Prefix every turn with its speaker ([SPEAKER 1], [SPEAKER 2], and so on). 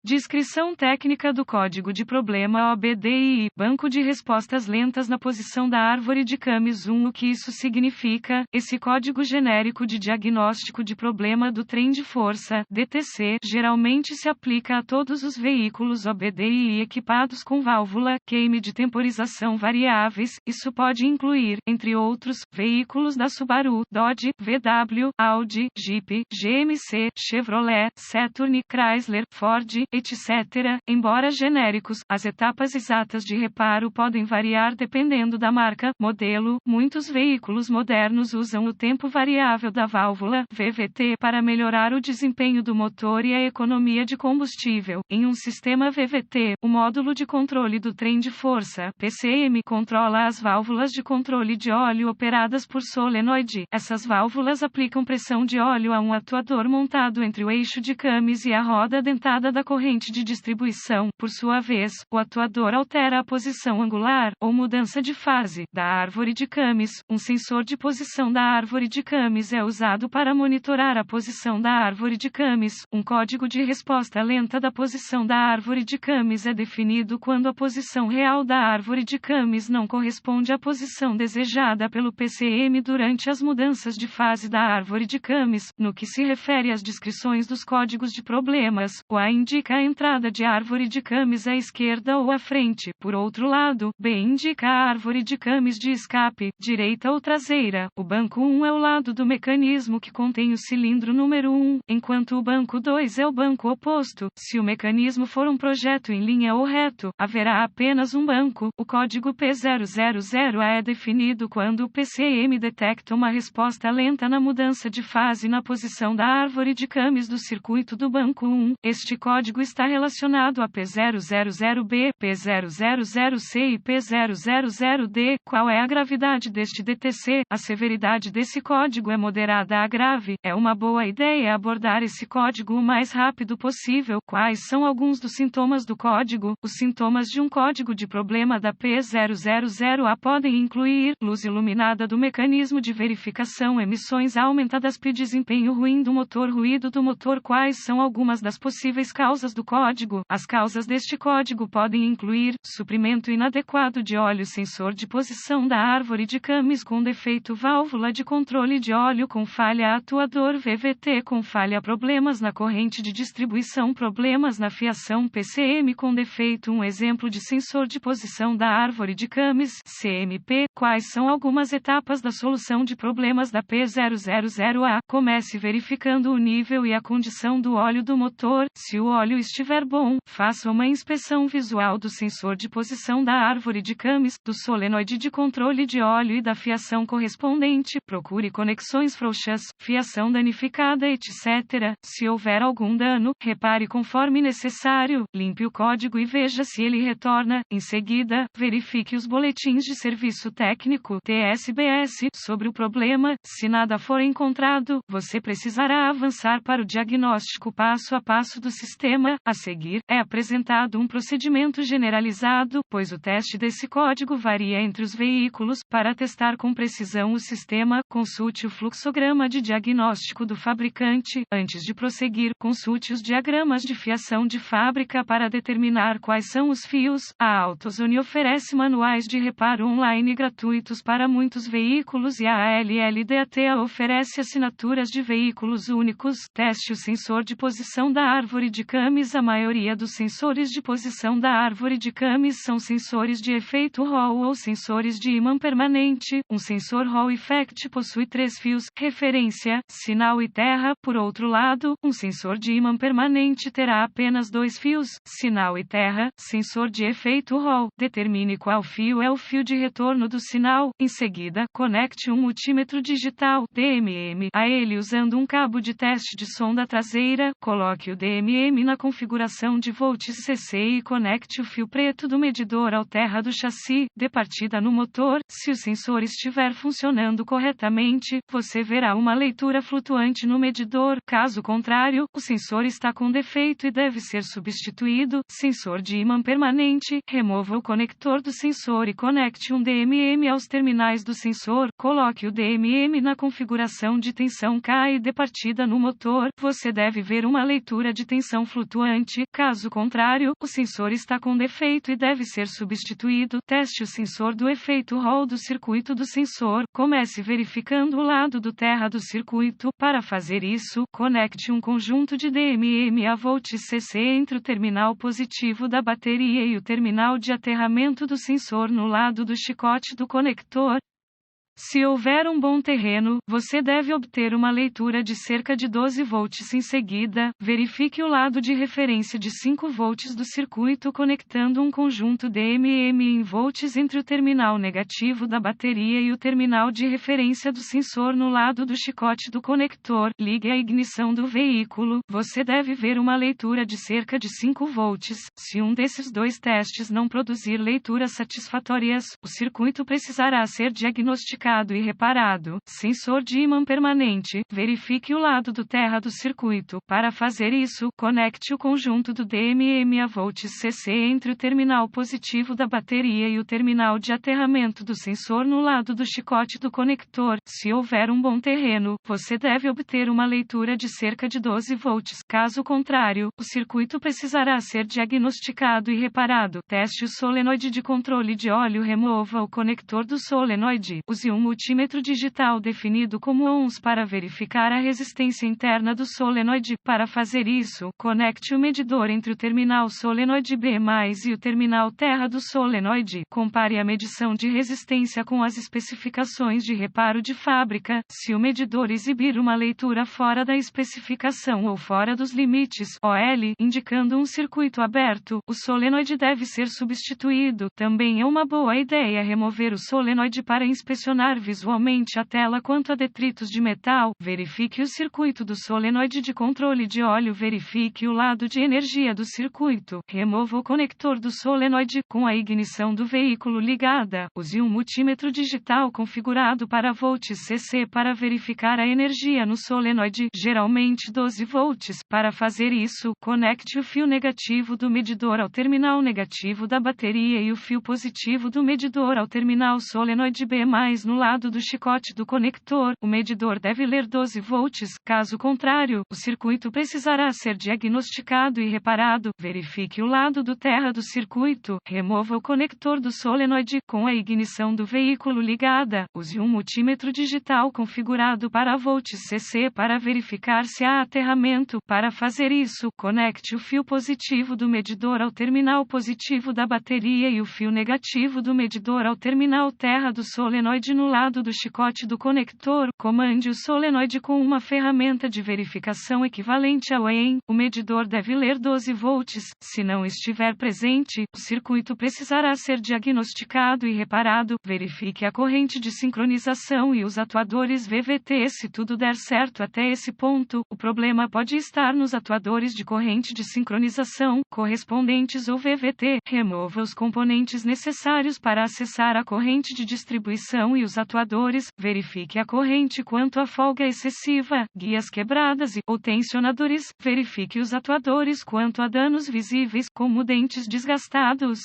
[SPEAKER 1] Descrição técnica do código de problema OBDII, Banco de Respostas Lentas na posição da árvore de Camis 1. O que isso significa? Esse código genérico de diagnóstico de problema do trem de força, DTC, geralmente se aplica a todos os veículos OBDII equipados com válvula queime de temporização variáveis. Isso pode incluir, entre outros, veículos da Subaru, Dodge, VW, Audi, Jeep, GMC, Chevrolet, Saturn, Chrysler, Ford, etc. Embora genéricos, as etapas exatas de reparo podem variar dependendo da marca, modelo. Muitos veículos modernos usam o tempo variável da válvula, VVT, para melhorar o desempenho do motor e a economia de combustível. Em um sistema VVT, o módulo de controle do trem de força, PCM, controla as válvulas de controle de óleo operadas por solenoide. Essas válvulas aplicam pressão de óleo a um atuador montado entre o eixo de Camis e a roda dentada da corrente de distribuição. Por sua vez, o atuador altera a posição angular, ou mudança de fase, da árvore de Camis. Um sensor de posição da árvore de Camis é usado para monitorar a posição da árvore de Camis. Um código de resposta lenta da posição da árvore de Camis é definido quando a posição real da árvore de Camis não corresponde à posição desejada pelo PCM durante as mudanças de fase da árvore de Camis. No que se refere às descrições dos códigos de problemas, o A indica a entrada de árvore de Camis à esquerda ou à frente. Por outro lado, B indica a árvore de Camis de escape, direita ou traseira. O banco 1 é o lado do mecanismo que contém o cilindro número 1, enquanto o banco 2 é o banco oposto. Se o mecanismo for um projeto em linha ou reto, haverá apenas um banco. O código P000A é definido quando o PCM detecta uma resposta lenta na mudança de fase na posição da árvore de Camis do circuito do banco 1. Este código está relacionado a P000B, P000C e P000D. Qual é a gravidade deste DTC? A severidade desse código é moderada a grave. É uma boa ideia abordar esse código o mais rápido possível. Quais são alguns dos sintomas do código? Os sintomas de um código de problema da P000A podem incluir luz iluminada do mecanismo de verificação, emissões aumentadas, desempenho ruim do motor, ruído do motor. Quais são algumas das possíveis causas do código? As causas deste código podem incluir suprimento inadequado de óleo, sensor de posição da árvore de Camis com defeito, válvula de controle de óleo com falha, atuador VVT com falha, problemas na corrente de distribuição, problemas na fiação, PCM com defeito. Um exemplo de sensor de posição da árvore de Camis, CMP. Quais são algumas etapas da solução de problemas da P000A? Comece verificando o nível e a condição do óleo do motor. Se o óleo estiver bom, faça uma inspeção visual do sensor de posição da árvore de Camis, do solenoide de controle de óleo e da fiação correspondente. Procure conexões frouxas, fiação danificada, etc. Se houver algum dano, repare conforme necessário. Limpe o código e veja se ele retorna. Em seguida, verifique os boletins de serviço técnico, TSBS, sobre o problema. Se nada for encontrado, você precisará avançar para o diagnóstico passo a passo do sistema. A seguir, é apresentado um procedimento generalizado, pois o teste desse código varia entre os veículos. Para testar com precisão o sistema, consulte o fluxograma de diagnóstico do fabricante. Antes de prosseguir, consulte os diagramas de fiação de fábrica para determinar quais são os fios. A AutoZone oferece manuais de reparo online gratuitos para muitos veículos e a ALLDATA oferece assinaturas de veículos únicos. Teste o sensor de posição da árvore de Camis. A maioria dos sensores de posição da árvore de Camis são sensores de efeito Hall ou sensores de ímã permanente. Um sensor Hall Effect possui 3 fios, referência, sinal e terra. Por outro lado, um sensor de ímã permanente terá apenas 2 fios, sinal e terra. Sensor de efeito Hall. Determine qual fio é o fio de retorno do sinal. Em seguida, conecte um multímetro digital, DMM, a ele usando um cabo de teste de sonda traseira. Coloque o DMM na configuração de volts CC e conecte o fio preto do medidor ao terra do chassi. Dê partida no motor. Se o sensor estiver funcionando corretamente, você verá uma leitura flutuante no medidor. Caso contrário, o sensor está com defeito e deve ser substituído. Sensor de ímã permanente. Remova o conector do sensor e conecte um DMM aos terminais do sensor. Coloque o DMM na configuração de tensão K e dê partida no motor. Você deve ver uma leitura de tensão flutuante flutuante, caso contrário, o sensor está com defeito e deve ser substituído. Teste o sensor do efeito Hall do circuito do sensor. Comece verificando o lado do terra do circuito. Para fazer isso, conecte um conjunto de DMM a volts CC entre o terminal positivo da bateria e o terminal de aterramento do sensor no lado do chicote do conector. Se houver um bom terreno, você deve obter uma leitura de cerca de 12 volts em seguida. Verifique o lado de referência de 5 volts do circuito conectando um conjunto DMM em volts entre o terminal negativo da bateria e o terminal de referência do sensor no lado do chicote do conector. Ligue a ignição do veículo. Você deve ver uma leitura de cerca de 5 volts. Se um desses dois testes não produzir leituras satisfatórias, o circuito precisará ser diagnosticado e reparado. Sensor de ímã permanente. Verifique o lado do terra do circuito. Para fazer isso, conecte o conjunto do DMM a volts CC entre o terminal positivo da bateria e o terminal de aterramento do sensor no lado do chicote do conector. Se houver um bom terreno, você deve obter uma leitura de cerca de 12 volts. Caso contrário, o circuito precisará ser diagnosticado e reparado. Teste o solenoide de controle de óleo. Remova o conector do solenoide. Use um multímetro digital definido como ohms para verificar a resistência interna do solenoide. Para fazer isso, conecte o medidor entre o terminal solenoide B+, e o terminal terra do solenoide. Compare a medição de resistência com as especificações de reparo de fábrica. Se o medidor exibir uma leitura fora da especificação ou fora dos limites OL, indicando um circuito aberto, o solenoide deve ser substituído. Também é uma boa ideia remover o solenoide para inspecionar visualmente a tela quanto a detritos de metal. Verifique o circuito do solenoide de controle de óleo. Verifique o lado de energia do circuito. Remova o conector do solenoide. Com a ignição do veículo ligada, use um multímetro digital configurado para volts CC para verificar a energia no solenoide, geralmente 12 volts. Para fazer isso, conecte o fio negativo do medidor ao terminal negativo da bateria e o fio positivo do medidor ao terminal solenoide B+, no lado do chicote do conector. O medidor deve ler 12 volts. Caso contrário, o circuito precisará ser diagnosticado e reparado. Verifique o lado do terra do circuito. Remova o conector do solenoide. Com a ignição do veículo ligada, use um multímetro digital configurado para volts CC para verificar se há aterramento. Para fazer isso, conecte o fio positivo do medidor ao terminal positivo da bateria e o fio negativo do medidor ao terminal terra do solenoide no lado do chicote do conector. Comande o solenoide com uma ferramenta de verificação equivalente ao EN. O medidor deve ler 12 volts. Se não estiver presente, o circuito precisará ser diagnosticado e reparado. Verifique a corrente de sincronização e os atuadores VVT. Se tudo der certo até esse ponto, o problema pode estar nos atuadores de corrente de sincronização, correspondentes ou VVT. Remova os componentes necessários para acessar a corrente de distribuição e os atuadores. Verifique a corrente quanto à folga excessiva, guias quebradas ou tensionadores. Verifique os atuadores quanto a danos visíveis, como dentes desgastados.